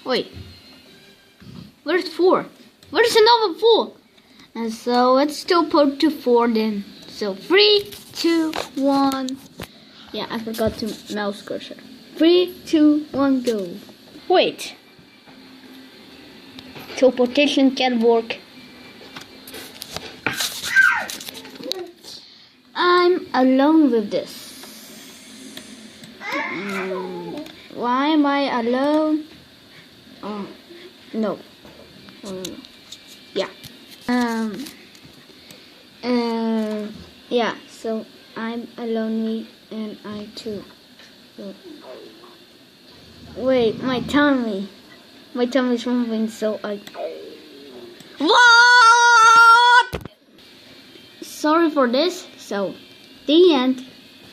Wait. Where's 4? Where's another 4? And so let's teleport to 4 then. So 3, 2, 1. Yeah, I forgot to mouse cursor. 3, 2, 1, go. Wait. Teleportation can't work. I'm alone with this. Why am I alone? Oh, no. Yeah. Yeah, so I'm alone and I too. So, wait, my tummy is moving, so I... What? Sorry for this, so the end.